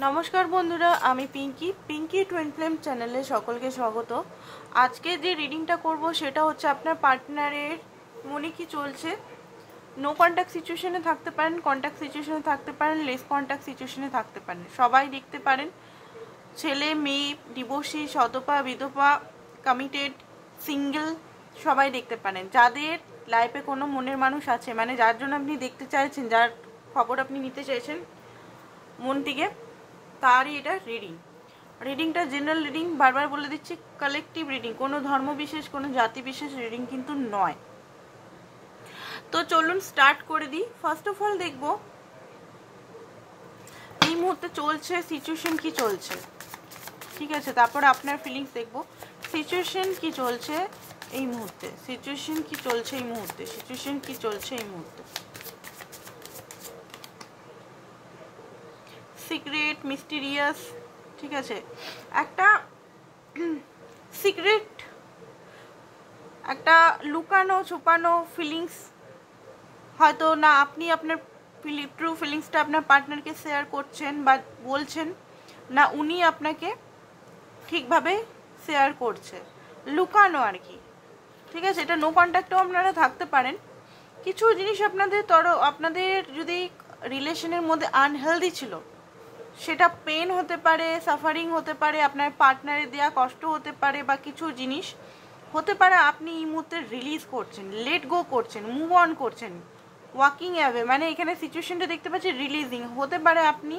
नमस्कार बंधुरा आमी पिंकी ट्विन फ्लेम चैनले सकलके स्वागत। आज के जे रिडिंगटा करब सेटा होच्छे आपनार पार्टनारेर मने कि चलछे। नो कन्टैक्ट सिचुएशने थाकते पारेन, कन्टैक्ट सिचुएशने थाकते पारेन, लेस कन्टैक्ट सिचुएशने थाकते पारेन, सबाई देखते पारेन। छेले मेये, डिवोर्सी, सदपा, विधवा, कमिटेड, सिंगल सबाई देखते पारेन। जादेर लाइफे कोनो मनेर मानुष आछे माने जार जोन्नो आपनि देखते चाइछेन, जार खबर आपनि निते चाइछेन मन थेके, तारই এটা রিডিংটা জেনারেল রিডিং। বারবার বলে দিচ্ছি কালেকটিভ রিডিং, কোনো ধর্ম বিশেষ কোনো জাতি বিশেষ রিডিং কিন্তু নয়। তো চলুন স্টার্ট করে দিই। ফার্স্ট অফ অল দেখব এই মুহূর্তে চলছে সিচুয়েশন কি চলছে, ঠিক আছে। তারপর আপনার ফিলিংস দেখব সিচুয়েশন কি চলছে এই মুহূর্তে, সিচুয়েশন কি চলছে এই মুহূর্তে, সিচুয়েশন কি চলছে এই মুহূর্তে। সিক্রেট মিস্টিরিয়াস, ঠিক আছে। একটা সিক্রেট, একটা লুকানো ছুপানো ফিলিংস হয়তো না আপনি আপনার ট্রু ফিলিংসটা আপনার পার্টনারকে শেয়ার করছেন বা বলছেন, না উনি আপনাকে ঠিকভাবে শেয়ার করছে, লুকানো আর কি, ঠিক আছে। এটা নো কন্ট্যাক্টেও আপনারা থাকতে পারেন। কিছু জিনিস আপনাদের যদি রিলেশনের মধ্যে আনহেলদি ছিল, সেটা পেন হতে পারে, সাফারিং হতে পারে, আপনার পার্টনারে দেওয়া কষ্ট হতে পারে, বা কিছু জিনিস হতে পারে আপনি এই মুহূর্তে রিলিজ করছেন, লেট গো করছেন, মুভ অন করছেন, ওয়াকিং অ্যাওয়ে। মানে এখানে সিচুয়েশনটা দেখতে পাচ্ছি রিলিজিং হতে পারে। আপনি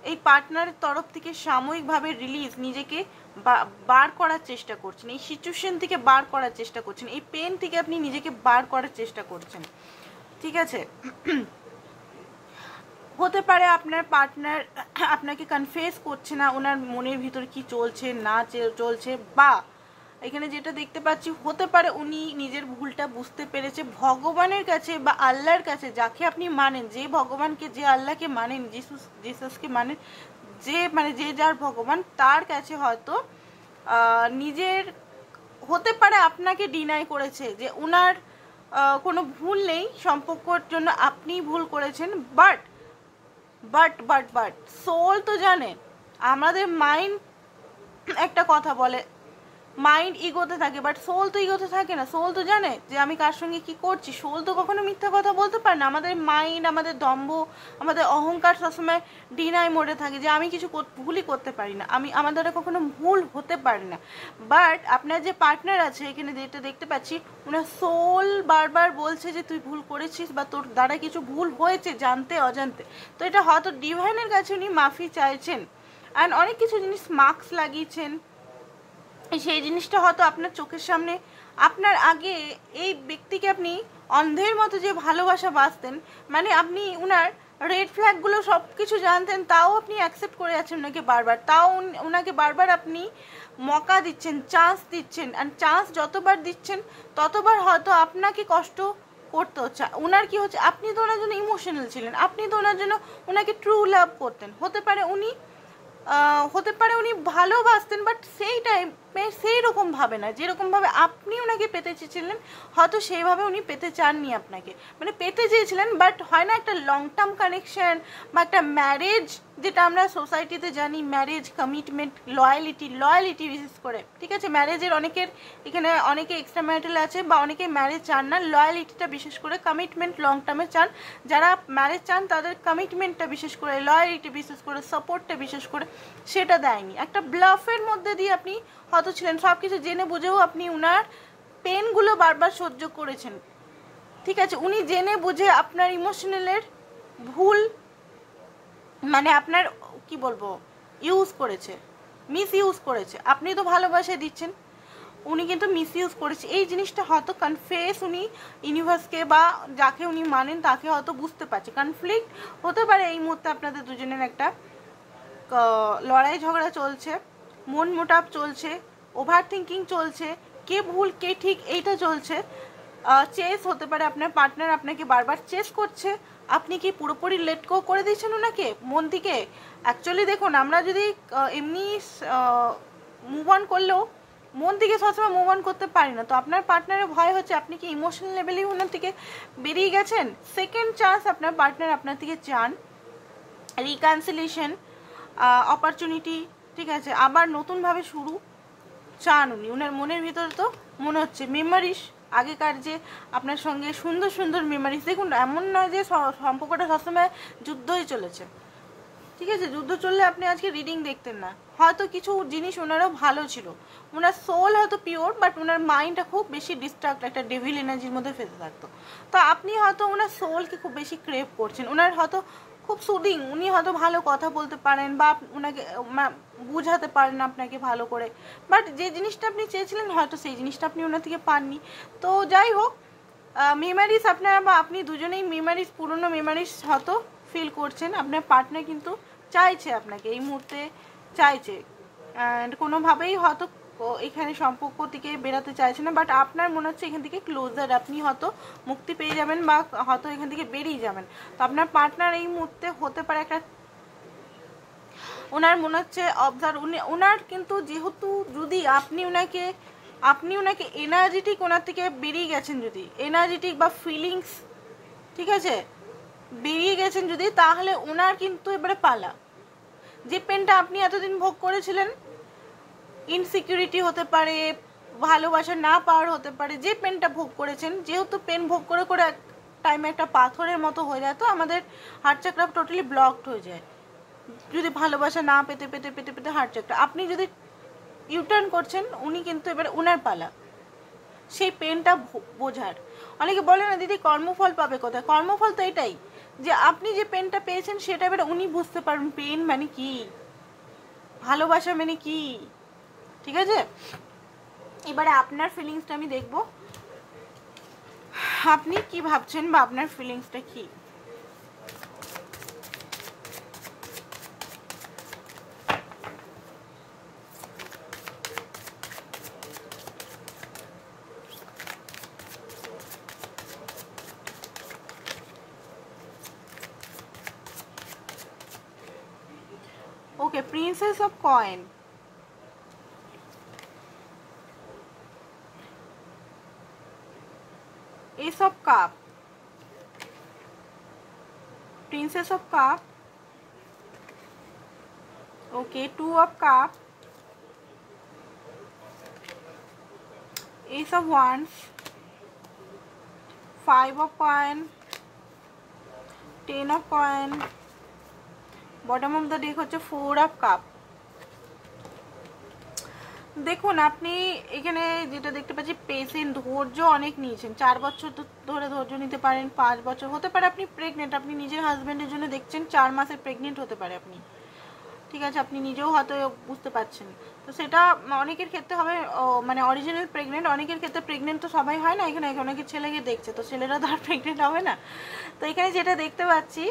এই পার্টনারের তরফ থেকে সাময়িকভাবে রিলিজ, নিজেকে বার করার চেষ্টা করছেন, এই সিচুয়েশন থেকে বার করার চেষ্টা করছেন, এই পেন থেকে আপনি নিজেকে বার করার চেষ্টা করছেন, ঠিক আছে। হতে পারে আপনার পার্টনার আপনাকে কনফেস করছে না ওনার মনের ভিতর কি চলছে না চলছে, বা এখানে যেটা দেখতে পাচ্ছি হতে পারে উনি নিজের ভুলটা বুঝতে পেরেছে, ভগবানের কাছে বা আল্লাহর কাছে, যাকে আপনি মানেন, যে ভগবানকে, যে আল্লাহকে মানেন, জিসাসকে মানেন, যে যার ভগবান, তার কাছে হয়তো নিজের, হতে পারে আপনাকে ডিনাই করেছে যে ওনার কোনো ভুল নেই, সম্পর্কর জন্য আপনিই ভুল করেছেন। বাট সোল তো জানে। আমাদের মাইন্ড একটা কথা বলে, মাইন্ড ইগোতে থাকে, বাট সোল তো ইগোতে থাকে না। সোল তো জানে যে আমি কার সঙ্গে কি করছি। সোল তো কখনো মিথ্যা কথা বলতে পারে না। আমাদের মাইন্ড, আমাদের দম্ভ, আমাদের অহংকার সবসময় ডিনাই মোডে থাকে যে আমি কিছু ভুলই করতে পারি না, আমাদের কখনো ভুল হতে পারে না। বাট আপনার যে পার্টনার আছে এখানে যেটা দেখতে পাচ্ছি, ওনার সোল বারবার বলছে যে তুই ভুল করেছিস বা তোর দ্বারা কিছু ভুল হয়েছে জানতে অজান্তে। তো এটা হয়তো ডিভাইনের কাছে উনি মাফি চাইছেন, অ্যান্ড অনেক কিছু জিনিস মার্কস লাগিয়েছেন। সেই জিনিসটা হয়তো আপনার চোখের সামনে, আপনার আগে এই ব্যক্তিকে আপনি অন্ধের মতো যে ভালোবাসা বাসতেন, মানে আপনি উনার রেড ফ্ল্যাগগুলো সব কিছু জানতেন, তাও আপনি অ্যাকসেপ্ট করে যাচ্ছেন ওনাকে বারবার, তাও ওনাকে বারবার আপনি মকা দিচ্ছেন, চান্স দিচ্ছেন, আর চান্স যতবার দিচ্ছেন ততবার হয়তো আপনাকে কষ্ট করতে হচ্ছে। ওনার কি হচ্ছে, আপনি তো ওনার জন্য ইমোশনাল ছিলেন, আপনি তো ওনার জন্য ওনাকে ট্রু লাভ করতেন। হতে পারে উনি ভালোবাসতেন, বাট সেই টাইমে সেই রকমভাবে না, যেরকমভাবে আপনি ওনাকে পেতে চেয়েছিলেন, হয়তো সেইভাবে উনি পেতে চাননি আপনাকে। মানে পেতে চেয়েছিলেন, বাট হয় না একটা লং টার্ম কানেকশন বা একটা ম্যারেজ, যেটা আমরা সোসাইটিতে জানি ম্যারেজ, কমিটমেন্ট, লয়ালিটি বিশেষ করে, ঠিক আছে। ম্যারেজের এখানে অনেকে এক্সট্রা ম্যারিটাল আছে বা অনেকে ম্যারেজ চান না, লয়ালিটিটা বিশেষ করে, কমিটমেন্ট লং টার্মে চান। যারা ম্যারেজ চান তাদের কমিটমেন্টটা বিশেষ করে, লয়ালিটি বিশেষ করে, সাপোর্টটা বিশেষ করে সেটা দেয়নি। একটা ব্লাফের মধ্যে দিয়ে আপনি হয়তো ছিলেন, সব কিছু জেনে বুঝেও আপনি উনার পেনগুলো বারবার সহ্য করেছেন, ঠিক আছে। উনি জেনে বুঝে আপনার ইমোশনালের ভুল, মানে আপনার কি বলবো, ইউজ করেছে, মিস ইউজ করেছে। আপনি তো ভালোবাসা দিচ্ছেন, উনি কিন্তু মিস ইউজ করেছে। এই জিনিসটা হয়তো কনফেস উনি ইউনিভার্সকে বা যাকে উনি মানেন তাকে হয়তো বুঝতে পারছে। কনফ্লিক্ট হতে পারে এই মুহূর্তে আপনাদের দুজনের একটা লড়াই ঝগড়া চলছে, মন মোটাপ চলছে, ওভার থিঙ্কিং চলছে, কে ভুল কে ঠিক এইটা চলছে। চেস হতে পারে, আপনার পার্টনার আপনাকে বারবার চেস করছে, আপনি কি পুরোপুরি লেট গো করে দিয়েছেন ওনাকে মন থেকে। অ্যাকচুয়ালি দেখুন, আমরা যদি এমনি মুভ অন করলেও মন থেকে সবসময় মুভ অন করতে পারি না। তো আপনার পার্টনারের ভয় হচ্ছে আপনি কি ইমোশনাল লেভেলেই ওনার থেকে বেরিয়ে গেছেন। সেকেন্ড চান্স আপনার পার্টনার আপনার থেকে চান, রিকনসিলিয়েশন, অপরচুনিটি, ঠিক আছে, আবার নতুনভাবে শুরু চান উনি। ওনার মনের ভিতরে তো মনে হচ্ছে মেমারিস, আগেকার যে আপনার সঙ্গে সুন্দর সুন্দর মেমারিস, দেখুন এমন নয় যে সম্পর্কটা সবসময় যুদ্ধই চলেছে, ঠিক আছে, যুদ্ধ চললে আপনি আজকে রিডিং দেখতেন না। হয়তো কিছু জিনিস ওনারও ভালো ছিল, ওনার সোল হয়তো পিওর, বাট ওনার মাইন্ডটা খুব বেশি ডিস্ট্রাক্ট, একটা ডেভিল এনার্জির মধ্যে ফেসে থাকতো। তো আপনি হয়তো ওনার সোলকে খুব বেশি ক্রেভ করছেন, ওনার হয়তো খুব সুদিং, উনি হয়তো ভালো কথা বলতে পারেন বা ওনাকে বুঝাতে পারেন আপনাকে ভালো করে, বাট যে জিনিসটা আপনি চেয়েছিলেন হয়তো সেই জিনিসটা আপনি ওনার থেকে পাননি। তো যাই হোক, মেমারিজ আপনারা বা আপনি দুজনেই মেমারিজ, পুরনো মেমারিজ হয়তো ফিল করছেন। আপনার পার্টনার কিন্তু চাইছে আপনাকে এই মুহূর্তে, চাইছে, অ্যান্ড কোনোভাবেই হয়তো এখানে সম্পর্ক থেকে বেরাতে চাইছে না, বাট আপনার মনে হচ্ছে এখান থেকে ক্লোজার, আপনি হয়তো মুক্তি পেয়ে যাবেন বা হয়তো এখান থেকে বেরিয়ে যাবেন। তো আপনার পার্টনার এই মুহূর্তে হতে পারে একটা, ওনার মনে হচ্ছে অবজার্ভ, ওনার কিন্তু যেহেতু যদি আপনি ওনাকে এনার্জেটিক, ওনার থেকে বেরিয়ে গেছেন যদি এনার্জেটিক বা ফিলিংস, ঠিক আছে, বেরিয়ে গেছেন যদি, তাহলে ওনার কিন্তু এবারে পালা। যে পেনটা আপনি এতদিন ভোগ করেছিলেন, ইনসিকিউরিটি হতে পারে, ভালোবাসা না পাওয়ার হতে পারে, যে পেনটা ভোগ করেছেন, যেহেতু পেন ভোগ করে করে টাইমে একটা পাথরের মতো হয়ে যায়, তো আমাদের হার্ট চাকরা টোটালি ব্লকড হয়ে যায় যদি ভালোবাসা না পেতে পেতে পেতে পেতে হার্ট চাকরা। আপনি যদি ইউটার্ন করছেন, উনি কিন্তু এবার ওনার পালা সেই পেনটা বোঝার। অনেকে বলে না দিদি কর্মফল পাবে কোথায়, কর্মফল তো এটাই যে আপনি যে পেনটা পেয়েছেন সেটা এবার উনি বুঝতে পারবেন পেন মানে কি, ভালোবাসা মানে কি, ঠিক আছে। এবারে আপনার ফিলিংসটা আমি দেখব, আপনি কি ভাবছেন বা আপনার ফিলিংসটা কি। Okay, princess of coin, Ace of Cup, Princess of Cup, okay, Two of Cup, Ace of Wands, Five of Coin, Ten of Coin, bottom of the deck হচ্ছে Four of Cup। দেখুন আপনি এখানে যেটা দেখতে পাচ্ছি, পেশেন্ট, ধৈর্য অনেক নিয়েছেন, 4 বছর ধরে ধৈর্য নিতে পারেন, 5 বছর হতে পারে আপনি প্রেগনেন্ট, আপনি নিজের হাজবেন্ডের জন্য দেখছেন, 4 মাসের প্রেগনেন্ট হতে পারে আপনি, ঠিক আছে, আপনি নিজেও হয়তো বুঝতে পারছেন। তো সেটা অনেকের ক্ষেত্রে হবে মানে অরিজিনাল প্রেগনেন্ট, অনেকের ক্ষেত্রে প্রেগনেন্ট তো সবাই হয় না, এখানে অনেকের ছেলেকে দেখছে, তো ছেলেরা তো আর প্রেগনেন্ট হবে না। তো এখানে যেটা দেখতে পাচ্ছি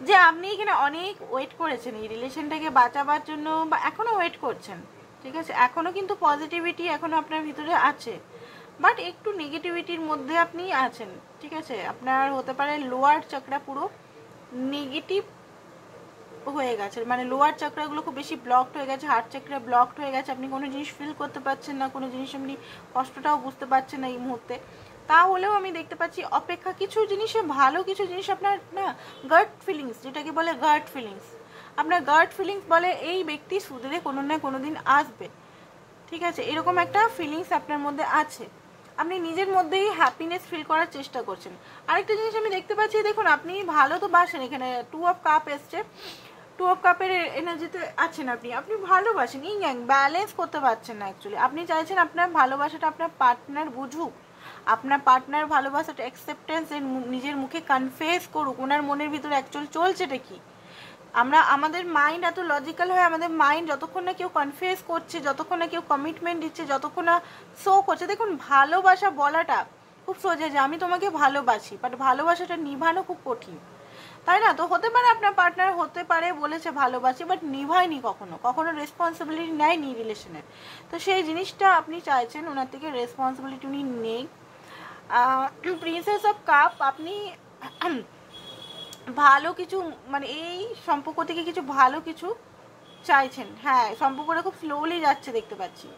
যে আপনি এখানে অনেক ওয়েট করেছেন এই রিলেশনটাকে বাঁচাবার জন্য, বা এখনো ওয়েট করছেন, ঠিক আছে, এখনো কিন্তু পজিটিভিটি এখনো আপনার ভিতরে আছে, বাট একটু নেগেটিভিটির মধ্যে আপনি আছেন, ঠিক আছে। আপনার হতে পারে লোয়ার চাকরা পুরো নেগেটিভ হয়ে গেছে, মানে লোয়ার চাকরাগুলো খুব বেশি ব্লকড হয়ে গেছে, হার্ট চাকরা ব্লকড হয়ে গেছে, আপনি কোনো জিনিস ফিল করতে পারছেন না, কোনো জিনিস আপনি কষ্টটাও বুঝতে পারছেন না এই মুহূর্তে। তাহলেও আমি দেখতে পাচ্ছি অপেক্ষা, কিছু জিনিসে ভালো, কিছু জিনিস আপনার না গার্ট ফিলিংস, যেটাকে বলে গার্ট ফিলিংস, আপনার গার্ট ফিলিংস বলে এই ব্যক্তি সুধরে কোনো না কোনো দিন আসবে, ঠিক আছে, এরকম একটা ফিলিংস আপনার মধ্যে আছে, আপনি নিজের মধ্যেই হ্যাপিনেস ফিল করার চেষ্টা করছেন। আরেকটা জিনিস আমি দেখতে পাচ্ছি, দেখুন আপনি ভালো তো বাসেন, এখানে টু অফ কাপ এসছে, টু অফ কাপের এনার্জিতে আছেন, আপনি ভালোবাসেন, ইয়াং ব্যালেন্স করতে পারছেন না অ্যাকচুয়ালি, আপনি চাইছেন আপনার ভালোবাসাটা আপনার পার্টনার বুঝুক, আপনার পার্টনার ভালোবাসাটা অ্যাকসেপ্টেন্স নিজের মুখে কনফেস করুক, ওনার মনের ভিতরে অ্যাকচুয়াল চলছেটা কি। আমাদের মাইন্ড এত লজিক্যাল হয়, আমাদের মাইন্ড যতক্ষণ না কেউ কনফেস করছে, যতক্ষণ না কেউ কমিটমেন্ট দিচ্ছে, যতক্ষণ না শো করছে, দেখুন ভালোবাসা বলাটা খুব সোজা যে আমি তোমাকে ভালোবাসি, বাট ভালোবাসাটা নিভানো খুব কঠিন, তাই না। তো হতে পারে আপনার পার্টনার হতে পারে বলেছে ভালোবাসি, বাট নিভায়নি, কখনো রেসপন্সিবিলিটি নেয়নি রিলেশনের, তো সেই জিনিসটা আপনি চাইছেন ওনার থেকে রেসপন্সিবিলিটি উনি নেই। প্রিন্সেস অফ কাপ, আপনি ভালো কিছু, মানে এই সম্পর্ক থেকে কিছু ভালো কিছু চাইছেন, হ্যাঁ, সম্পর্কটা খুব স্লোলি যাচ্ছে দেখতে পাচ্ছি,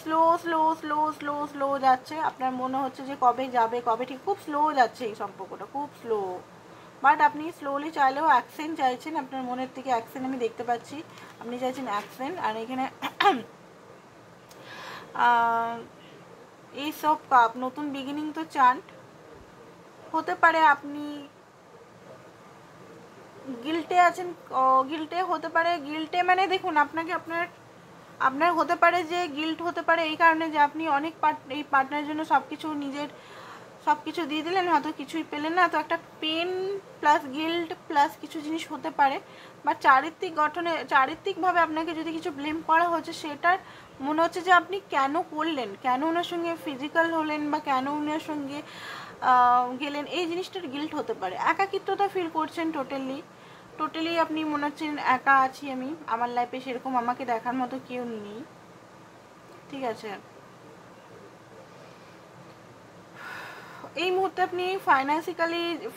slow slow slow slow slow যাচ্ছে, আপনার মনে হচ্ছে যে কবে যাবে কবে, ঠিক খুব স্লো যাচ্ছে এই সম্পর্কটা, খুব স্লো, বাট আপনি স্লোলি চাইলেও অ্যাকশন চাইছেন, আপনার মনের থেকে অ্যাকশন আমি দেখতে পাচ্ছি, আপনি চাইছেন অ্যাকশন। আর এখানে এই সব কাপ, নতুন বিগিনিং তো চান। হতে পারে আপনি গিল্টে আছেন, গিল্টে হতে পারে, গিল্টে মানে দেখুন আপনাকে আপনার হতে পারে যে গিল্ট হতে পারে এই কারণে যে আপনি অনেক এই পার্টনারের জন্য সব কিছু দিয়ে দিলেন, হয়তো কিছুই পেলেন না, তো একটা পেন প্লাস গিল্ট প্লাস কিছু জিনিস হতে পারে। বা চারিত্রিকভাবে আপনাকে যদি কিছু ব্লেম করা হচ্ছে, সেটার মনে হচ্ছে যে আপনি কেন করলেন, কেন ওনার সঙ্গে ফিজিক্যাল হলেন বা কেন ওনার সঙ্গে গেলেন, এই জিনিসটার গিল্ট হতে পারে। একাকিত্বতা ফিল করছেন টোটালি আপনি মনে হচ্ছেন একা আছি আমি, আমার লাইফে সেরকম আমাকে দেখার মতো কেউ নেই। ঠিক আছে, এই মুহূর্তে আপনি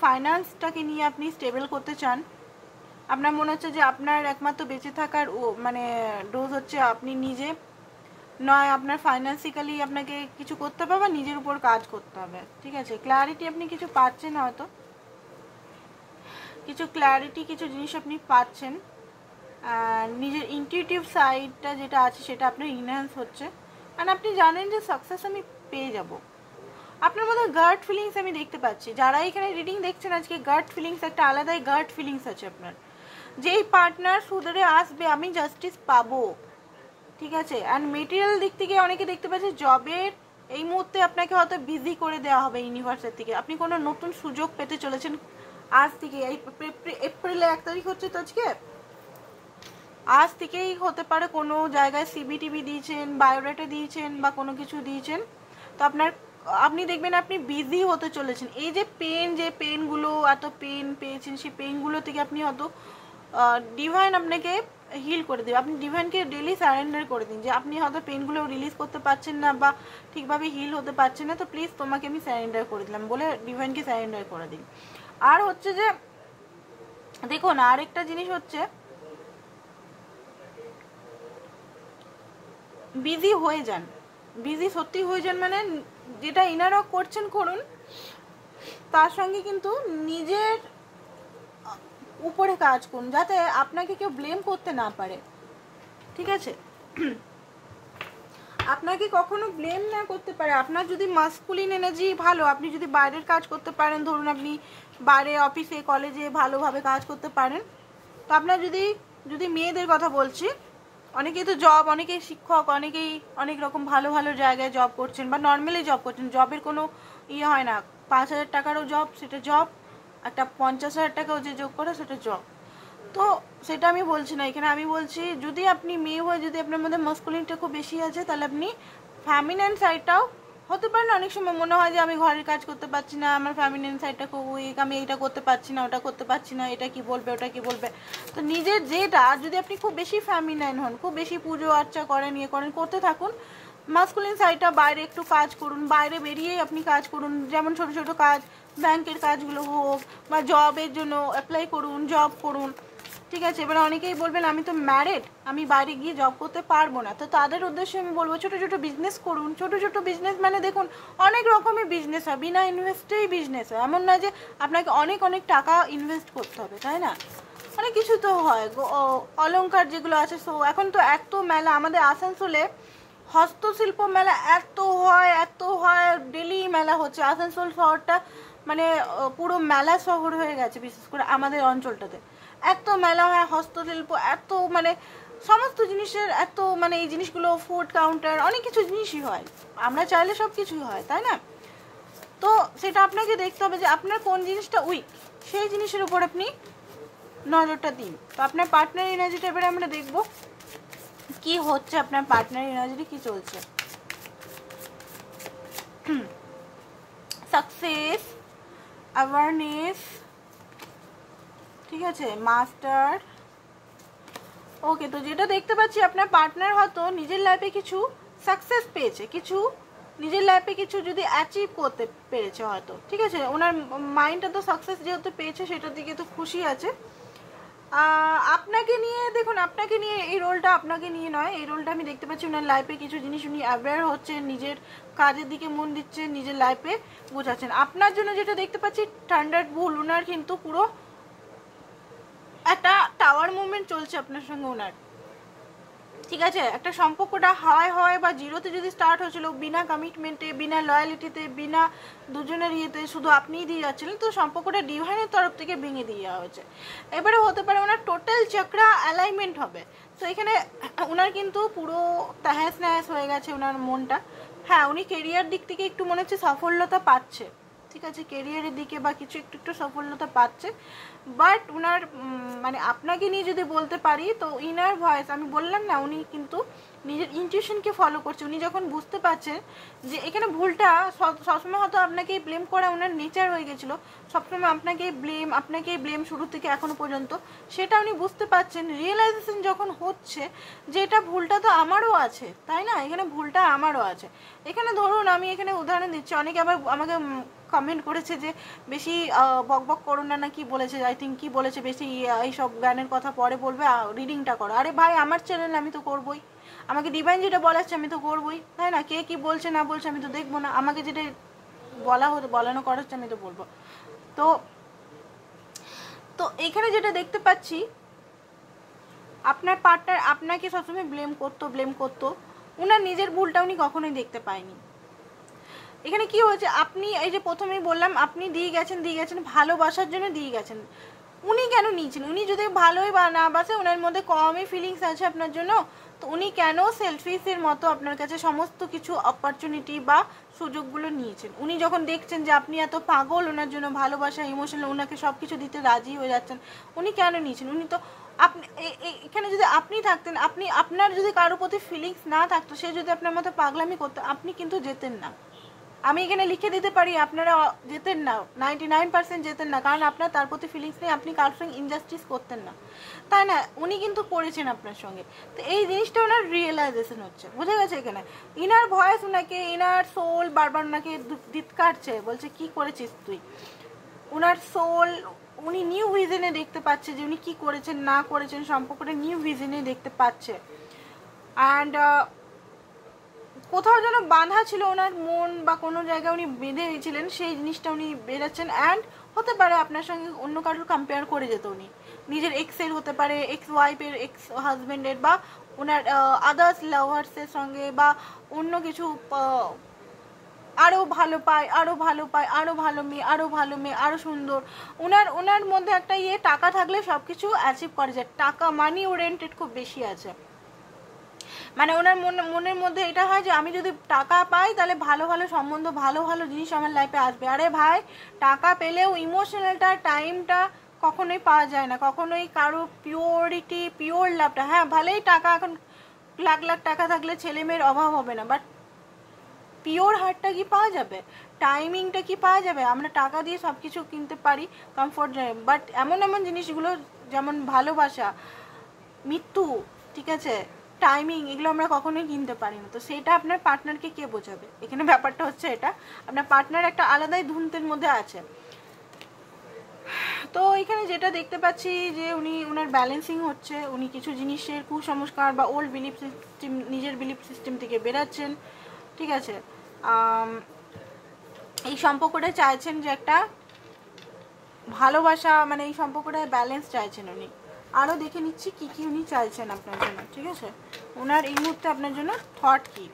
ফাইন্যান্সটাকে নিয়ে আপনি স্টেবল করতে চান। আপনার মনে হচ্ছে যে আপনার একমাত্র বেঁচে থাকার মানে ডোজ হচ্ছে আপনি নিজে, নয় আপনার ফাইন্যান্সিক্যালি আপনাকে কিছু করতে হবে বা নিজের উপর কাজ করতে হবে। ঠিক আছে, ক্ল্যারিটি আপনি কিছু পাচ্ছেন, হয়তো কিছু জিনিস আপনি পাচ্ছেন। নিজের ইনটিউটিভ সাইডটা যেটা আছে সেটা আপনার ইনহ্যান্স হচ্ছে, আর আপনি জানেন যে সাকসেস আমি পেয়ে যাব। আপনার মধ্যে গার্ড ফিলিংস আমি দেখতে পাচ্ছি, যারা এখানে রিডিং দেখছেন আজকে, গার্ড ফিলিংস একটা আলাদাই গার্ড ফিলিংস আছে আপনার, যেই পার্টনার সুধরে আসবে আমি জাস্টিস পাবো। ঠিক আছে, অ্যান্ড মেটেরিয়াল দিক থেকে অনেকে দেখতে পাচ্ছে জবের এই মুহূর্তে আপনাকে হয়তো বিজি করে দেওয়া হবে ইউনিভার্সের থেকে, আপনি কোনো নতুন সুযোগ পেতে চলেছেন আজ থেকে। এই এপ্রিলে 1 তারিখ হচ্ছে তো আজকে, আজ থেকেই হতে পারে কোনো জায়গায় সিবিটিভি দিয়েছেন, বায়োডাটা দিয়েছেন বা কোনো কিছু দিয়েছেন, তো আপনি দেখবেন আপনি বিজি হতে চলেছেন। এই যে পেনগুলো এত পেন পেয়েছেন, সেই পেনগুলো থেকে আপনি হয়তো ডিভাইন আপনাকে হিল করে দেবে। আপনি ডিভাইনকে ডেলি সারেন্ডার করে দিন যে আপনি হয়তো পেনগুলো রিলিজ করতে পারছেন না বা ঠিকভাবে হিল হতে পারছেন না, তো প্লিজ তোমাকে আমি সারেন্ডার করে দিলাম বলে ডিভাইনকে সারেন্ডার করে দিন। আর হচ্ছে যে দেখুন, আরেকটা জিনিস হচ্ছে বিজি হয়ে যান, সত্যি হয়ে যান, মানে যেটা ইনার ওয়ার্ক করছেন করুন, তার সঙ্গে কিন্তু নিজের উপরে কাজ করুন যাতে আপনাকে কেউ ব্লেম করতে না পারে। ঠিক আছে, আপনাকে কখনো ব্লেম না করতে পারে। আপনার যদি মাস্কুলিন এনার্জি ভালো, আপনি যদি বাইরের কাজ করতে পারেন, ধরুন আপনি বাইরে অফিসে কলেজে ভালোভাবে কাজ করতে পারেন, তো আপনার যদি মেয়েদের কথা বলছি, অনেকেই তো জব, অনেকেই শিক্ষক, অনেকেই অনেক রকম ভালো ভালো জায়গায় জব করছেন বা নর্মালি জব করছেন, জবের কোনো হয় না, 5,000 টাকারও জব সেটা জব, একটা 50,000 টাকাও যে যোগ করে সেটা জব। তো সেটা আমি বলছি না, এখানে আমি বলছি যদি আপনি মেয়ে হয়ে যদি আপনার মধ্যে মাস্কুলিনটা খুব বেশি আছে, তাহলে আপনি ফ্যামিনাইন সাইডটাও হতে পারে না। অনেক সময় মনে হয় যে আমি ঘরের কাজ করতে পারছি না, আমার ফ্যামিনাইন সাইডটা খুব উইক, আমি এইটা করতে পারছি না, ওটা করতে পারছি না, এটা কি বলবে ওটা কি বলবে। তো নিজের যেটা, যদি আপনি খুব বেশি ফ্যামিনাইন হন, খুব বেশি পুজো আর্চা করেন, করতে থাকুন, মাস্কুলিন সাইডটা বাইরে একটু কাজ করুন, বাইরে বেরিয়ে আপনি কাজ করুন, যেমন ছোট ছোট কাজ, ব্যাংকের কাজগুলো হোক বা জবের জন্য অ্যাপ্লাই করুন, জব করুন। ঠিক আছে, এবার অনেকেই বলবেন আমি তো ম্যারিড, আমি বাইরে গিয়ে জব করতে পারবো না, তো তাদের উদ্দেশ্যে আমি বলবো ছোট ছোট বিজনেস করুন। ছোট ছোট বিজনেস মানে দেখুন অনেক রকমের বিজনেস হয়, বিনা ইনভেস্টেই বিজনেস হয়, এমন না যে আপনাকে অনেক অনেক টাকা ইনভেস্ট করতে হবে, তাই না? অনেক কিছু তো হয়, অলংকার যেগুলো আছে। সো এখন তো এত মেলা আমাদের আসানসোলে, হস্তশিল্প মেলা এত হয়, ডেলি মেলা হচ্ছে। আসানসোল শহরটা মানে পুরো মেলা শহর হয়ে গেছে, বিশেষ করে আমাদের অঞ্চলটাতে এত মেলা হয়, হস্তশিল্প এত, মানে সমস্ত জিনিসের এত, মানে এই জিনিসগুলো, ফুড কাউন্টার, অনেক কিছু জিনিসই হয়, আমরা চাইলে সব কিছুই হয়, তাই না? তো সেটা আপনাকে দেখতে হবে যে আপনার কোন জিনিসটা উইক, সেই জিনিসের উপর আপনি নজরটা দিন। তো আপনার পার্টনার এনার্জিটা এবারে আমরা দেখবো কি হচ্ছে, আপনার পার্টনার এনার্জি কি চলছে। সাকসেস, অ্যাওয়ারনেস, ঠিক আছে, মাস্টার। ওকে, তো যেটা দেখতে পাচ্ছি আপনার পার্টনার হয়তো নিজের লাইফে কিছু সাকসেস পেয়েছে, নিজের লাইফে কিছু যদি অ্যাচিভ করতে পেরেছে হয়তো। ঠিক আছে, ওনার মাইন্ডটা তো সাকসেস যেহেতু পেয়েছে সেটার দিকে তো খুশি আছে। আপনাকে নিয়ে দেখুন, আপনাকে নিয়ে এই রোলটা আপনাকে নিয়ে নয়, এই রোলটা আমি দেখতে পাচ্ছি ওনার লাইফে কিছু জিনিস উনি অ্যাওয়্যার হচ্ছেন, নিজের কাজের দিকে মন দিচ্ছেন, নিজের লাইফে বোঝাচ্ছেন। আপনার জন্য যেটা দেখতে পাচ্ছি থান্ডার বুল, ওনার কিন্তু পুরো একটা টাওয়ার মুভমেন্ট চলছে আপনার সঙ্গে ওনার, ঠিক আছে। একটা সম্পর্কটা হয় বা জিরোতে যদি স্টার্ট হয়েছিল, বিনা কমিটমেন্টে, বিনা লয়ালিটিতে, বিনা দুজনের ইয়েতে, শুধু আপনিই দিয়ে যাচ্ছিলেন, তো সম্পর্কটা ডিভাইনের তরফ থেকে ভেঙে দিয়ে যাওয়া হয়েছে। এবারে হতে পারে ওনার টোটাল চক্রা অ্যালাইনমেন্ট হবে। তো এখানে ওনার কিন্তু পুরো তাহাস নাহাস হয়ে গেছে ওনার মনটা। হ্যাঁ, উনি কেরিয়ার দিক থেকে একটু মনে হচ্ছে সফলতা পাচ্ছে, ঠিক আছে, কেরিয়ারের দিকে বা কিছু একটু সফলতা পাচ্ছে। বাট উনার মানে আপনাকে নিয়ে যদি বলতে পারি তো ইনার ভয়েস, আমি বললাম না, উনি কিন্তু নিজের ইনটিউশনকে ফলো করছে। উনি যখন বুঝতে পারছেন যে এখানে ভুলটা, সবসময় হয়তো আপনাকে ব্লেম করা ওনার নেচার হয়ে গেছিলো, সবসময় আপনাকেই ব্লেম শুরু থেকে এখনো পর্যন্ত, সেটা উনি বুঝতে পারছেন। রিয়েলাইজেশন যখন হচ্ছে যে এটা ভুলটা তো আমারও আছে, তাই না, এখানে ভুলটা আমারও আছে। এখানে ধরুন আমি এখানে উদাহরণ দিচ্ছি, অনেকে আবার আমাকে কমেন্ট করেছে যে বেশি বকবক করো না, না কি বলেছে, আই থিঙ্ক কি বলেছে, বেশি এইসব গানের কথা পরে বলবে, রিডিংটা করো। আরে ভাই, আমার চ্যানেল, আমি তো করবোই, আমাকে ডিভাইন যেটা বলাচ্ছে আমি তো করবোই, তাই না। কে কি বলছে না বলছে আমি তো দেখবো না, আমাকে যেটা বলানো করাচ্ছে আমি তো বলবো। তো তো এখানে যেটা দেখতে পাচ্ছি, আপনার পার্টনার আপনাকে সবসময় ব্লেম করতো, উনার নিজের ভুলটা উনি কখনোই দেখতে পায়নি। এখানে কি হয়েছে, আপনি এই যে প্রথমেই বললাম, আপনি দিয়ে গেছেন ভালোবাসার জন্য দিয়ে গেছেন। উনি কেন নিয়েছেন? উনি যদি ভালোই বা না বাসে, ওনার মধ্যে কমই ফিলিংস আছে আপনার জন্য, তো উনি কেন সেলফিশের মতো আপনার কাছে সমস্ত কিছু অপরচুনিটি বা সুযোগগুলো নিয়েছেন? উনি যখন দেখছেন যে আপনি এত পাগল ওনার জন্য, ভালোবাসা, ইমোশনাল, ওনাকে সব কিছু দিতে রাজি হয়ে যাচ্ছেন, উনি কেন নিয়েছেন? উনি তো আপনি এখানে যদি আপনি থাকতেন, আপনার যদি কারোর প্রতি ফিলিংস না থাকতো, সে যদি আপনার মতো পাগলামি করতো, আপনি কিন্তু যেতেন না। আমি এখানে লিখে দিতে পারি আপনারা যেতেন না, 99% যেতেন না, কারণ আপনার তার প্রতি ফিলিংস নেই, আপনি কারোর সঙ্গে ইনজাস্টিস করতেন না, তাই না। উনি কিন্তু করেছেন আপনার সঙ্গে। তো এই জিনিসটা ওনার রিয়েলাইজেশন হচ্ছে, বুঝে গেছে। এখানে ইনার ভয়েস, ওনাকে ইনার সোল বারবার ওনাকে দিতকারছে, বলছে কি করেছিস তুই। ওনার সোল, উনি নিউ ভিজনে দেখতে পাচ্ছে যে উনি কি করেছেন না করেছেন, সম্পর্কটা নিউ ভিজনে দেখতে পাচ্ছে। অ্যান্ড কোথাও যেন বাঁধা ছিল ওনার মন, বা কোনো জায়গায় উনি বেঁধে ছিলেন, সেই জিনিসটা উনি বেরাচ্ছেন। অ্যান্ড হতে পারে আপনার সঙ্গে অন্য কারোর কম্পেয়ার করে যেত উনি, নিজের এক্সের হতে পারে, এক্স ওয়াইফের, এক্স হাজব্যান্ডের, বা ওনার আদার্স লাভার্সের সঙ্গে, বা অন্য কিছু, আরও ভালো পায়, আরও ভালো মেয়ে, আরও সুন্দর। ওনার মধ্যে একটা টাকা থাকলে সব কিছু অ্যাচিভ করা যায়, টাকা মানি ওরিয়েন্টেড খুব বেশি আছে। মানে ওনার মনের মধ্যে এটা হয় যে আমি যদি টাকা পাই তাহলে ভালো সম্বন্ধ, ভালো জিনিস আমার লাইফে আসবে। আরে ভাই, টাকা পেলেও ইমোশনালটা, টাইমটা কখনোই পাওয়া যায় না, কখনোই কারো পিওর লাভটা। হ্যাঁ, ভালোই টাকা, এখন লাখ টাকা থাকলে ছেলে মেয়ের অভাব হবে না, বাট পিওর হার্টটা কি পাওয়া যাবে, টাইমিংটা কি পাওয়া যাবে? আমরা টাকা দিয়ে সব কিছু কিনতে পারি, কমফোর্ট, বাট এমন জিনিসগুলো যেমন ভালোবাসা, মৃত্যু, ঠিক আছে, টাইমিং, এগুলো আমরা কখনোই কিনতে পারি না। তো সেটা আপনার পার্টনারকে কে বোঝাবে? এখানে ব্যাপারটা হচ্ছে এটা, আপনার পার্টনার একটা আলাদাই ধুনতের মধ্যে আছে। তো এখানে যেটা দেখতে পাচ্ছি যে ওনার ব্যালেন্সিং হচ্ছে, উনি কিছু জিনিসের কুসংস্কার বা ওল্ড বিলিফ সিস্টেম, নিজের বিলিফ সিস্টেম থেকে বেরাচ্ছেন, ঠিক আছে। এই সম্পর্কটা চাইছেন যে একটা ভালোবাসা, মানে এই সম্পর্কটা ব্যালেন্স চাইছেন উনি। আরও দেখে নিচ্ছি কি কি উনি চাইছেন আপনার জন্য, ঠিক আছে। ওনার এই মুহূর্তে আপনার জন্য থট কি?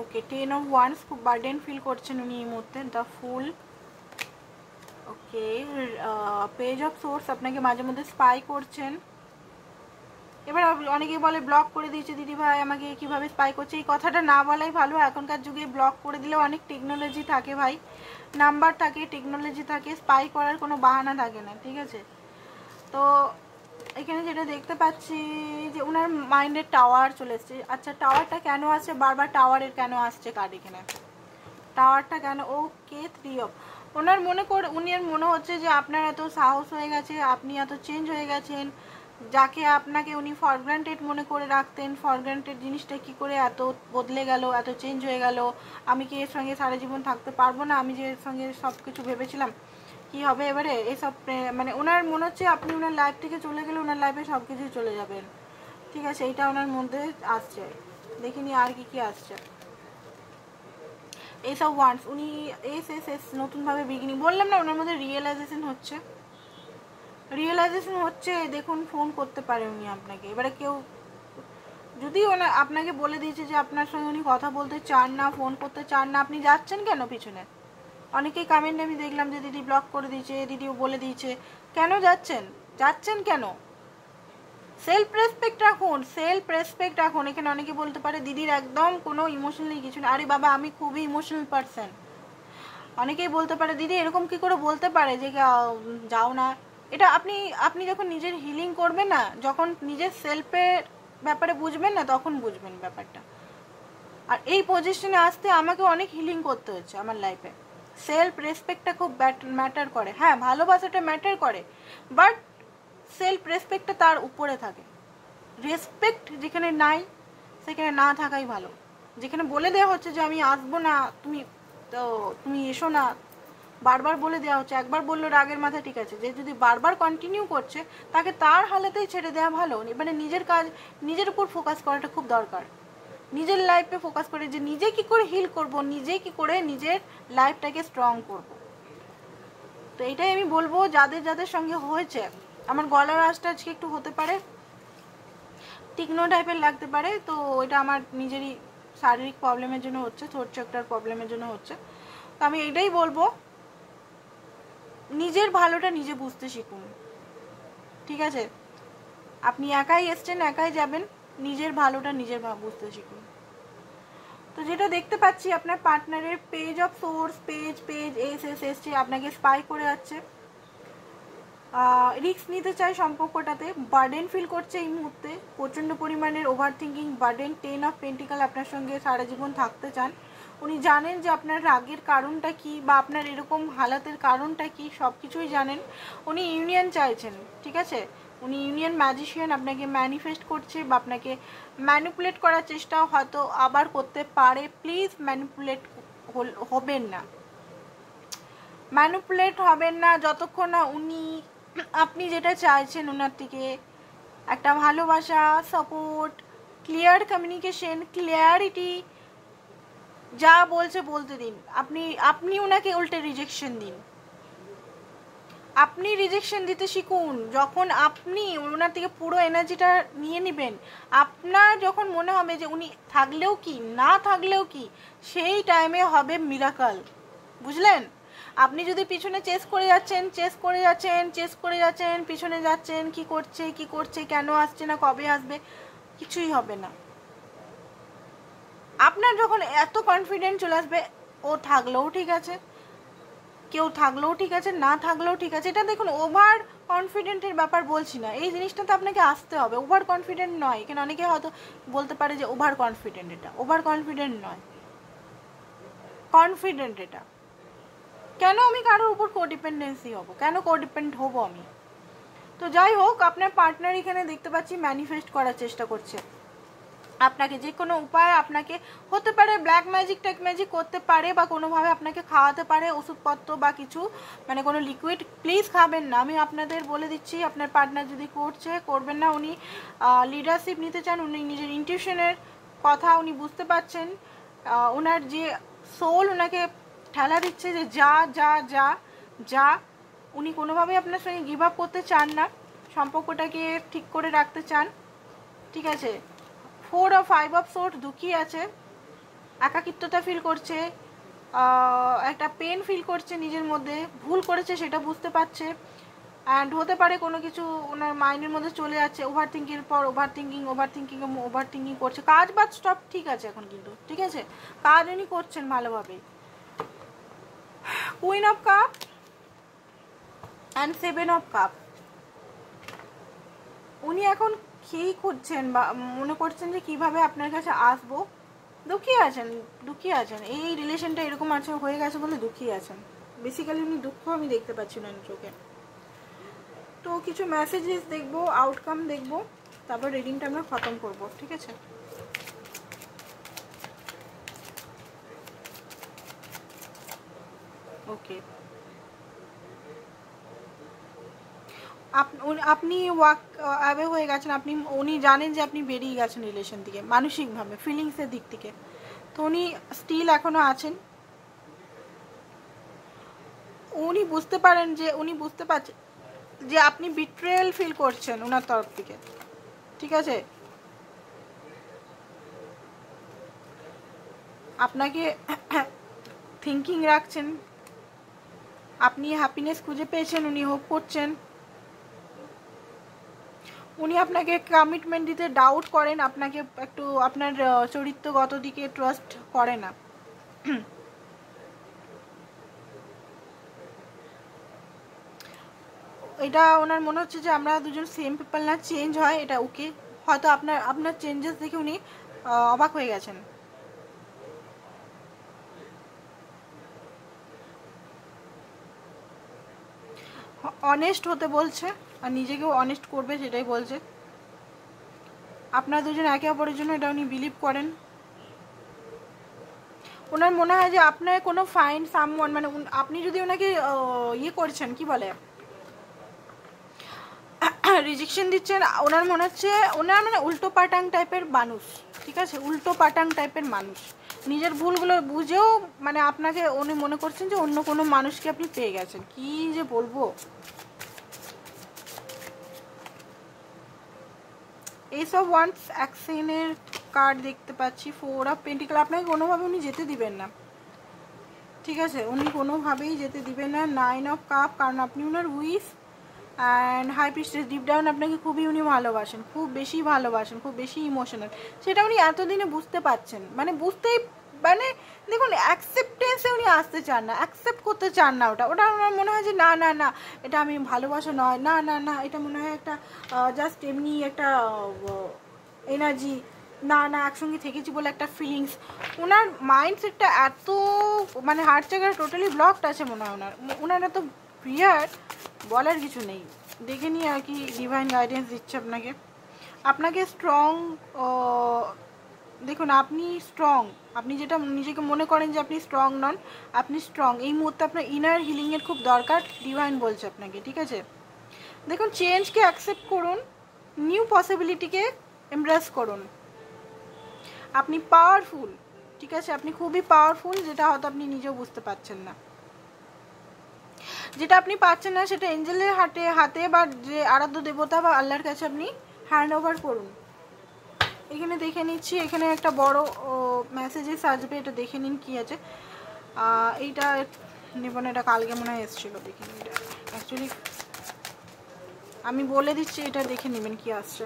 ওকে, 10 of Wands, খুব বার্ডেন ফিল করছেন উনি এই মুহূর্তে। The full, okay. Page of swords, আপনাকে মাঝে মধ্যে স্পাই করছেন। এবার অনেকেই বলে ব্লক করে দিয়েছে দিদি ভাই, আমাকে কিভাবে স্পাই করছে। এই কথাটা না বলাই ভালো, এখনকার যুগে ব্লক করে দিলেও অনেক টেকনোলজি থাকে ভাই, নাম্বার থাকে, টেকনোলজি থাকে, স্পাই করার কোনো বাহানা থাকে না, ঠিক আছে। তো এখানে যেটা দেখতে পাচ্ছি যে ওনার মাইন্ডের টাওয়ার চলে এসছে। আচ্ছা টাওয়ারটা কেন আসছে বারবার, টাওয়ারের কেন আসছে কার্ড এখানে, টাওয়ারটা কেন? ওকে 3 অফ। ওনার মনে হচ্ছে যে আপনার এত সাহস হয়ে গেছে, আপনি এত চেঞ্জ হয়ে গেছেন, যাকে আপনাকে উনি ফর গ্রান্টেড মনে করে রাখতেন, ফর গ্রান্টেড জিনিসটা কি করে এত বদলে গেল, এত চেঞ্জ হয়ে গেল, আমি কি এর সঙ্গে সারা জীবন থাকতে পারবো না, আমি যে এর সঙ্গে সব কিছু ভেবেছিলাম কি হবে এবারে, এইসব মানে ওনার মনে হচ্ছে আপনি ওনার লাইফ থেকে চলে গেলে ওনার লাইফে সব কিছুই চলে যাবেন। ঠিক আছে, এইটা ওনার মধ্যে আসছে। দেখিনি আর কি কি আসছে। এইসব ওয়ান্স উনি এস নতুনভাবে বিগিনিং, বললাম না ওনার মধ্যে রিয়েলাইজেশন হচ্ছে। দেখুন ফোন করতে পারে উনি আপনাকে, এবারে কেউ যদি ওনা আপনাকে বলে দিয়েছে যে আপনার সঙ্গে উনি কথা বলতে চান না, ফোন করতে চান না, আপনি যাচ্ছেন কেন পিছনে? অনেকেই কমেন্ট আমি দেখলাম যে দিদি ব্লক করে দিয়েছে, দিদিও বলে দিয়েছে, কেন যাচ্ছেন কেন? সেলফ রেসপেক্ট রাখুন। এখানে অনেকে বলতে পারে দিদির একদম কোনো ইমোশনালি কিছু না। আরে বাবা, আমি খুবই ইমোশনাল পারসন। অনেকেই বলতে পারে দিদি এরকম কি করে বলতে পারে যে যাও না। এটা আপনি যখন নিজের হিলিং করবেন না, যখন নিজের সেলফের ব্যাপারে বুঝবেন না, তখন বুঝবেন ব্যাপারটা। আর এই পজিশনে আসতে আমাকে অনেক হিলিং করতে হচ্ছে আমার লাইফে। সেলফ রেসপেক্টটা খুব ম্যাটার করে। হ্যাঁ, ভালোবাসাটা ম্যাটার করে, বাট সেলফ রেসপেক্টটা তার উপরে থাকে। রেসপেক্ট যেখানে নাই সেখানে না থাকাই ভালো। যেখানে বলে দেওয়া হচ্ছে যে আমি আসবো না, তুমি এসো না, বারবার বলে দেওয়া হচ্ছে। একবার বললো রাগের মাথা, ঠিক আছে, যে যদি বারবার কন্টিনিউ করছে তাকে তার হালাতেই ছেড়ে দেওয়া ভালো। এবারে নিজের কাজ নিজের উপর ফোকাস করাটা খুব দরকার। নিজের লাইফে ফোকাস করে যে নিজে কি করে হিল করব, নিজে কি করে নিজের লাইফটাকে স্ট্রং করব। তো এটাই আমি বলবো যাদের সঙ্গে হয়েছে। আমার গলার আওয়াজটা আজকে একটু হতে পারে তীক্ষ্ণ টাইপের লাগতে পারে, তো এটা আমার নিজেরই শারীরিক প্রবলেমের জন্য হচ্ছে, থ্রোট চক্রার প্রবলেমের জন্য হচ্ছে। তো আমি এটাই বলবো, নিজের ভালোটা নিজে বুঝতে শিখুন। ঠিক আছে, আপনি একাই এসছেন, একাই যাবেন, নিজের ভালোটা নিজের বুঝতে শিখুন। তো যেটা দেখতে পাচ্ছি আপনার পার্টনারের পেজ অফ সোর্স, পেজ এসছে, আপনাকে স্পাই করে যাচ্ছে, রিস্ক নিতে চায় সম্পর্কটাতে, বার্ডেন ফিল করছে এই মুহূর্তে, প্রচণ্ড পরিমাণের over thinking, burden, 10 of pentacle, আপনার সঙ্গে সারা জীবন থাকতে চান। উনি জানেন যে আপনার রাগের কারণটা কি বা আপনার এরকম হালাতের কারণটা কি, সব কিছুই জানেন। উনি ইউনিয়ন চাইছেন। ঠিক আছে, উনি ইউনিয়ন ম্যাজিশিয়ান, আপনাকে ম্যানিফেস্ট করছে বা আপনাকে ম্যানিপুলেট করার চেষ্টা হয়তো আবার করতে পারে। প্লিজ ম্যানিপুলেট হবেন না যতক্ষণ না আপনি যেটা চাইছেন ওনার থেকে, একটা ভালোবাসা, সাপোর্ট, ক্লিয়ার কমিউনিকেশন, ক্লিয়ারিটি, যা বলছে বলতে দিন। আপনি ওনাকে উল্টে রিজেকশন দিন। আপনি রিজেকশন দিতে শিখুন। যখন আপনি ওনার থেকে পুরো এনার্জিটা নিয়ে নেবেন, আপনার যখন মনে হবে যে উনি থাকলেও কি না থাকলেও কি, সেই টাইমে হবে মিরাকল। বুঝলেন? আপনি যদি পিছনে চেস করে যাচ্ছেন, পিছনে যাচ্ছেন, কি করছে, কেন আসছে না, কবে আসবে, কিছুই হবে না। আপনার যখন এত কনফিডেন্ট চলে আসবে, ও থাকলেও ঠিক আছে, কেউ থাকলেও ঠিক আছে, না থাকলেও ঠিক আছে। এটা দেখুন, ওভার কনফিডেন্টের ব্যাপার বলছি না, এই জিনিসটাতে আপনাকে আসতে হবে। ওভার কনফিডেন্ট নয়, এখানে অনেকে হয়তো বলতে পারে যে ওভার কনফিডেন্ট। এটা ওভার কনফিডেন্ট নয়, কনফিডেন্ট। এটা কেন আমি কারোর উপর কোডিপেন্ডেন্সি হব, কেন কোডিপেন্ড হব আমি? তো যাই হোক, আপনার পার্টনার এখানে দেখতে পাচ্ছি ম্যানিফেস্ট করার চেষ্টা করছে আপনাকে। যে কোনো উপায় আপনাকে হতে পারে, ব্ল্যাক ম্যাজিক টেক ম্যাজিক করতে পারে, বা কোনোভাবে আপনাকে খাওয়াতে পারে ওষুধপত্র বা কিছু, মানে কোনো লিকুইড। প্লিজ খাবেন না, আমি আপনাদের বলে দিচ্ছি। আপনার পার্টনার যদি করবেন না। উনি লিডারশিপ নিতে চান, উনি নিজের ইনটিউশনের কথা উনি বুঝতে পারছেন। ওনার যে সোল ওনাকে ঠেলা দিচ্ছে যে যা যা যা যা। উনি কোনোভাবেই আপনার সঙ্গে গিভ আপ করতে চান না, সম্পর্কটাকে ঠিক করে রাখতে চান। ঠিক আছে, 4 অফ 5 অফ সোর্স দুঃখী আছে, একাকিত্বতা ফিল করছে, একটা পেন ফিল করছে নিজের মধ্যে, ভুল করেছে সেটা বুঝতে পারছে। অ্যান্ড হতে পারে কোনো কিছু ওনার মাইন্ডের মধ্যে চলে যাচ্ছে, ওভার থিঙ্কিং করছে। কাজ বাজ সব ঠিক আছে এখন, কিন্তু ঠিক আছে, কাজ উনি করছেন ভালোভাবে। Queen of cup and 7 of cup. উনি এখন কী করছেন বা মনে করছেন যে কিভাবে আপনার কাছে আসবো, দুঃখী আছেন এই রিলেশনটা এরকম আছে হয়ে গেছে বলে দুঃখী আছেন। বেসিক্যালি উনি দুঃখ আমি দেখতে পাচ্ছি না চোখে। তো কিছু মেসেজেস দেখবো, আউটকাম দেখবো, তারপর রিডিংটা আমরা খতম করব, ঠিক আছে? ওকে, আপনি ওয়াক অ্যাওয়ে হয়ে গেছেন, উনি জানেন যে আপনি বেরিয়ে গেছেন রিলেশন থেকে, মানসিকভাবে ফিলিংসের দিক থেকে। তো উনি স্টিল এখনও আছেন। উনি বুঝতে পারছেন যে আপনি বিট্রেয়াল ফিল করছেন ওনার তরফ থেকে, ঠিক আছে? আপনাকে থিঙ্কিং রাখছেন, আপনি হ্যাপিনেস খুঁজে পেয়েছেন, উনি হোপ করছেন। উনি আপনাকে কমিটমেন্ট দিতে ডাউট করেন, আপনাকে একটু আপনার চরিত্রগত দিকে ট্রাস্ট করে না। এটা ওনার মনে হচ্ছে যে আমরা দুজন সেম পিপল না, চেঞ্জ হয় এটা ওকে। হয়তো আপনার চেঞ্জেস দেখে উনি অবাক হয়ে গেছেন। অনেস্ট হতে বলছে আর নিজেকেও অনেস্ট করবে সেটাই বলছে। আপনারা দুজন একে অপরের জন্য এটা উনি বিলিভ করেন। ওনার মনে হয় যে আপনার কোনো ফাইন্ড সামওয়ান, মানে আপনি যদি ওনাকে ইয়ে করছেন কি বলে রিজেকশন দিচ্ছেন, ওনার মনে হচ্ছে ওনার মানে উল্টো পাটাং টাইপের মানুষ, ঠিক আছে? উল্টো পাটাং টাইপের মানুষ, নিজের ভুলগুলো বুঝেও মানে আপনাকে উনি মনে করছেন যে অন্য কোনো মানুষকে আপনি পেয়ে গেছেন। কি যে বলবো, এইসব ওয়ান্স অ্যাকশনের কার্ড দেখতে পাচ্ছি। 4 অফ পেন্টিকল, আপনাকে কোনোভাবে উনি যেতে দিবেন না, ঠিক আছে? উনি কোনোভাবেই যেতে দিবেন না। 9 অফ কাপ, কারণ আপনি ওনার wish. And high priestess, deep down আপনাকে খুবই উনি ভালোবাসেন, খুব বেশি ভালোবাসেন, খুব বেশি ইমোশনাল, সেটা উনি এতদিনে বুঝতে পারছেন। মানে দেখুন, অ্যাকসেপ্টেন্সে উনি আসতে চান না, অ্যাকসেপ্ট করতে চান না। ওটা ওনার মনে হয় যে না না না, এটা আমি ভালোবাসা নয়, না না না, এটা মনে হয় একটা জাস্ট এমনি একটা এনার্জি, না না একসঙ্গে থেকেছি বলে একটা ফিলিংস। ওনার মাইন্ডসেটটা এত মানে হার্ট চাকার টোটালি ব্লকড আছে মনে হয় ওনার এত ক্লিয়ার, বলার কিছু নেই। দেখে নিয়ে আর কি ডিভাইন গাইডেন্স দিচ্ছে আপনাকে স্ট্রং। দেখুন আপনি স্ট্রং, আপনি যেটা নিজেকে মনে করেন যে আপনি স্ট্রং নন, আপনি স্ট্রং। এই মুহূর্তে আপনার ইনার হিলিংয়ের খুব দরকার, ডিভাইন বলছে আপনাকে, ঠিক আছে? দেখুন, চেঞ্জকে অ্যাকসেপ্ট করুন, নিউ পসিবিলিটিকে এমব্রেস করুন। আপনি পাওয়ারফুল, ঠিক আছে? আপনি খুবই পাওয়ারফুল, যেটা হয়তো আপনি নিজেও বুঝতে পারছেন না। যেটা আপনি পাচ্ছেন না সেটা এঞ্জেলের হাতে বা যে আরাধ্য দেবতা বা আল্লাহর কাছে আপনি হ্যান্ড ওভার করুন। এখানে দেখে নিচ্ছি, এখানে একটা বড় মেসেজেস আসবে, এটা দেখে নিন কি আছে। এইটা নেব না, এটা কালকে মনে হয় এসেছিলো, দেখে নিন। এটা অ্যাকচুয়ালি আমি বলে দিচ্ছি, এটা দেখে নেবেন কি আসছে।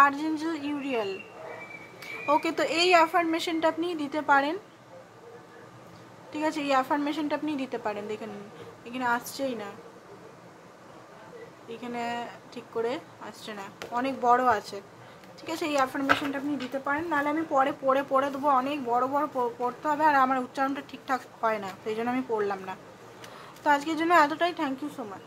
আর্চেঞ্জেল ইউরিয়েল, ওকে। তো এই অ্যাফার্মেশনটা আপনি দিতে পারেন, ঠিক আছে? এই অ্যাফার্মেশনটা আপনি দিতে পারেন, দেখে নিন। এখানে আসছেই না, এখানে ঠিক করে আসছে না, অনেক বড় আছে, ঠিক আছে? এই অ্যাফার্মেশনটা আপনি দিতে পারেন, নাহলে আমি পরে দেবো। অনেক বড় পড়তে হবে, আর আমার উচ্চারণটা ঠিকঠাক হয় না, সেই জন্য আমি পড়লাম না। তো আজকের জন্য এতটাই। Thank you so much.